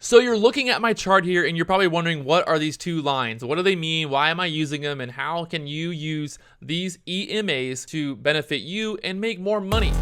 So you're looking at my chart here and you're probably wondering, what are these two lines? What do they mean? Why am I using them? And how can you use these EMAs to benefit you and make more money?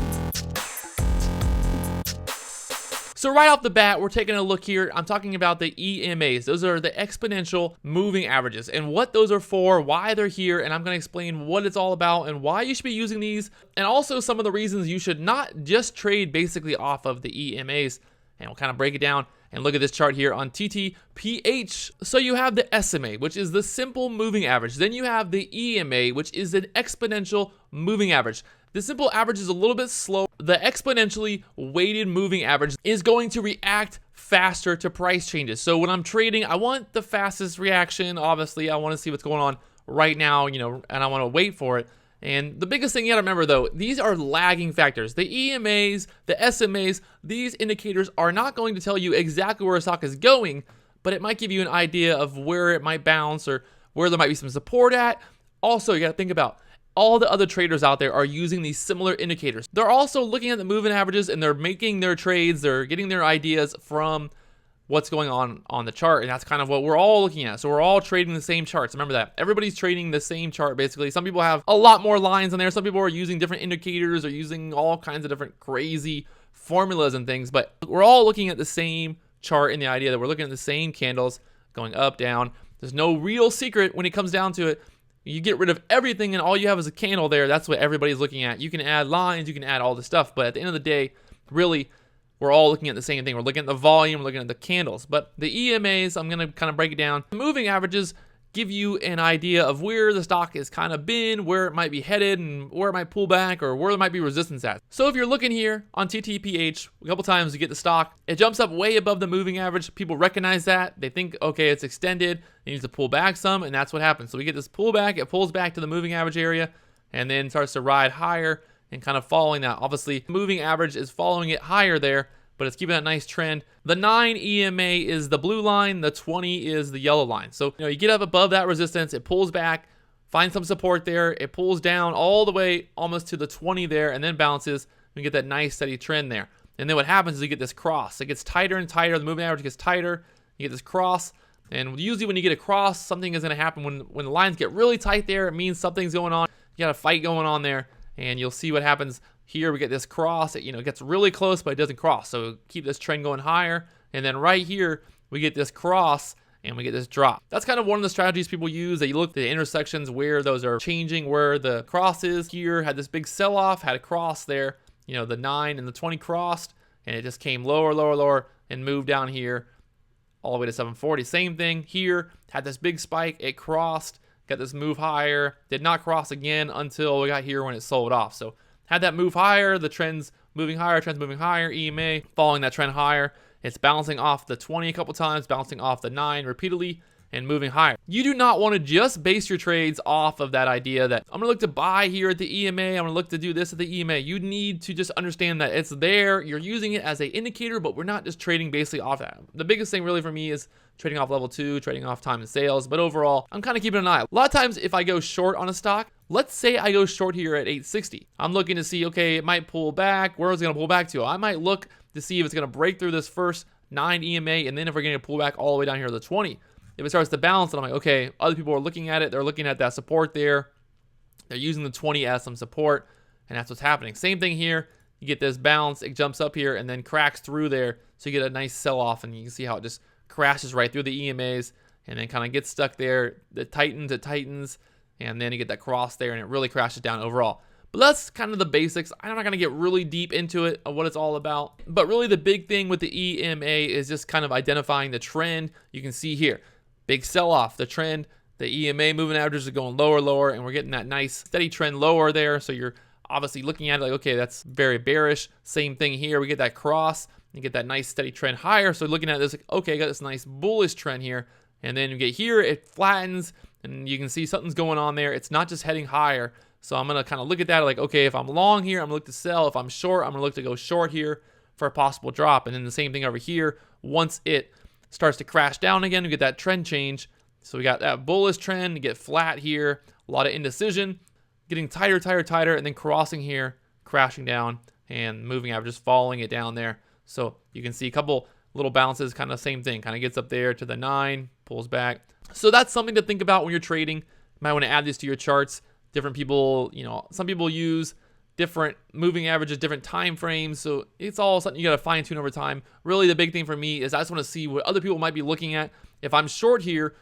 So right off the bat, we're taking a look here. I'm talking about the EMAs. Those are the exponential moving averages and what those are for, why they're here, and I'm going to explain what it's all about and why you should be using these, and also some of the reasons you should not just trade basically off of the EMAs. And we'll kind of break it down and look at this chart here on TTPH. So you have the SMA, which is the simple moving average. Then you have the EMA, which is an exponential moving average. The simple average is a little bit slow. The exponentially weighted moving average is going to react faster to price changes. So when I'm trading, I want the fastest reaction. Obviously, I want to see what's going on right now, and I want to wait for it. And the biggest thing you gotta remember though, these are lagging factors. The EMAs, the SMAs, these indicators are not going to tell you exactly where a stock is going, but it might give you an idea of where it might bounce or where there might be some support at. Also, you gotta think about all the other traders out there are using these similar indicators. They're also looking at the moving averages and they're making their trades, they're getting their ideas from what's going on the chart, and that's kind of what we're all looking at. So we're all trading the same charts. Remember that. Everybody's trading the same chart basically. Some people have a lot more lines on there. Some people are using different indicators or using all kinds of different crazy formulas and things, but we're all looking at the same chart in the idea that we're looking at the same candles going up, down. There's no real secret when it comes down to it. You get rid of everything and all you have is a candle there. That's what everybody's looking at. You can add lines, you can add all this stuff, but at the end of the day, really, we're all looking at the same thing. We're looking at the volume, we're looking at the candles. But the EMAs, I'm going to kind of break it down. The moving averages give you an idea of where the stock has kind of been, where it might be headed, and where it might pull back, or where there might be resistance at. So if you're looking here on TTPH, a couple times you get the stock, it jumps up way above the moving average. People recognize that. They think, okay, it's extended. It needs to pull back some, and that's what happens. So we get this pullback. It pulls back to the moving average area, and then starts to ride higher and kind of following that. Obviously, moving average is following it higher there, but it's keeping that nice trend. The 9 EMA is the blue line, the 20 is the yellow line. So you get up above that resistance, it pulls back, finds some support there, it pulls down all the way almost to the 20 there, and then bounces. We get that nice steady trend there. And then what happens is you get this cross. It gets tighter and tighter, the moving average gets tighter, you get this cross, and usually when you get a cross, something is gonna happen. When the lines get really tight there, it means something's going on. You got a fight going on there, and you'll see what happens. Here we get this cross. It gets really close, but it doesn't cross. So keep this trend going higher. And then right here, we get this cross and we get this drop. That's kind of one of the strategies people use. They look at the intersections where those are changing, where the cross is. Here had this big sell-off, had a cross there. The 9 and the 20 crossed, and it just came lower, lower, lower, and moved down here all the way to 740. Same thing here, had this big spike, it crossed, got this move higher, did not cross again until we got here when it sold off. So had that move higher, the trend's moving higher, EMA following that trend higher. It's bouncing off the 20 a couple times, bouncing off the 9 repeatedly, and moving higher. You do not want to just base your trades off of that idea that I'm going to look to buy here at the EMA, I'm going to look to do this at the EMA. You need to just understand that it's there, you're using it as an indicator, but we're not just trading basically off that. The biggest thing really for me is trading off level 2, trading off time and sales, but overall, I'm kind of keeping an eye. A lot of times if I go short on a stock, let's say I go short here at 860. I'm looking to see, okay, it might pull back. Where is it going to pull back to? I might look to see if it's going to break through this first 9 EMA, and then if we're going to pull back all the way down here to the 20. If it starts to bounce, then I'm like, okay, other people are looking at it. They're looking at that support there. They're using the 20 as some support, and that's what's happening. Same thing here. You get this bounce. It jumps up here and then cracks through there. So you get a nice sell-off, and you can see how it just crashes right through the EMAs and then kind of gets stuck there. It tightens, and then you get that cross there, and it really crashes down overall. But that's kind of the basics. I'm not going to get really deep into it, of what it's all about. But really the big thing with the EMA is just kind of identifying the trend. You can see here, big sell-off, the trend, the EMA moving averages are going lower, lower, and we're getting that nice steady trend lower there. So you're obviously looking at it like, okay, that's very bearish. Same thing here. We get that cross, you get that nice steady trend higher. So looking at this, like, okay, I got this nice bullish trend here. And then you get here, it flattens, and you can see something's going on there. It's not just heading higher. So I'm going to kind of look at that like, okay, if I'm long here, I'm going to look to sell. If I'm short, I'm going to look to go short here for a possible drop. And then the same thing over here. Once it starts to crash down again, we get that trend change. So we got that bullish trend, you get flat here, a lot of indecision, getting tighter, tighter, tighter, and then crossing here, crashing down, and moving average just following it down there. So you can see a couple little bounces, kind of same thing, kind of gets up there to the 9, pulls back. So that's something to think about when you're trading. You might want to add this to your charts. Different people, some people use different moving averages, different time frames. So it's all something you got to fine tune over time. Really, the big thing for me is I just want to see what other people might be looking at. If I'm short here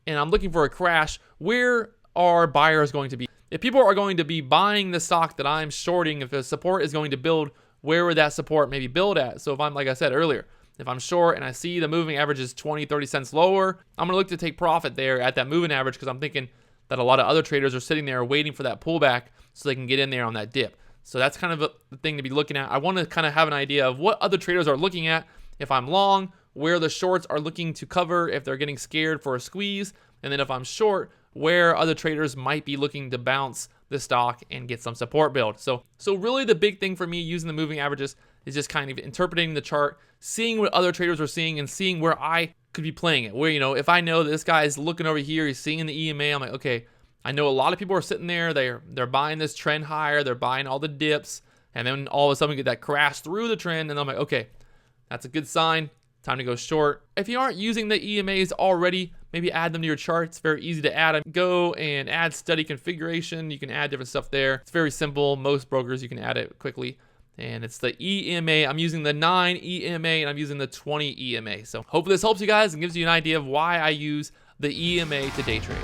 and I'm looking for a crash, where are buyers going to be? If people are going to be buying the stock that I'm shorting, if the support is going to build, where would that support maybe build at? So if I'm, like I said earlier, if I'm short and I see the moving average is 20, 30 cents lower, I'm going to look to take profit there at that moving average because I'm thinking that a lot of other traders are sitting there waiting for that pullback so they can get in there on that dip. So that's kind of the thing to be looking at. I want to kind of have an idea of what other traders are looking at. If I'm long, where the shorts are looking to cover if they're getting scared for a squeeze. And then if I'm short, where other traders might be looking to bounce the stock and get some support build. So really the big thing for me using the moving averages is just kind of interpreting the chart, seeing what other traders are seeing and seeing where I could be playing it. Where, if I know this guy is looking over here, he's seeing the EMA, I'm like, okay, I know a lot of people are sitting there, they're buying this trend higher, they're buying all the dips, and then all of a sudden we get that crash through the trend, and I'm like, okay, that's a good sign, time to go short. If you aren't using the EMAs already, maybe add them to your chart. It's very easy to add. Go and add study configuration. You can add different stuff there. It's very simple. Most brokers, you can add it quickly. And it's the EMA. I'm using the 9 EMA and I'm using the 20 EMA. So hopefully this helps you guys and gives you an idea of why I use the EMA to day trade.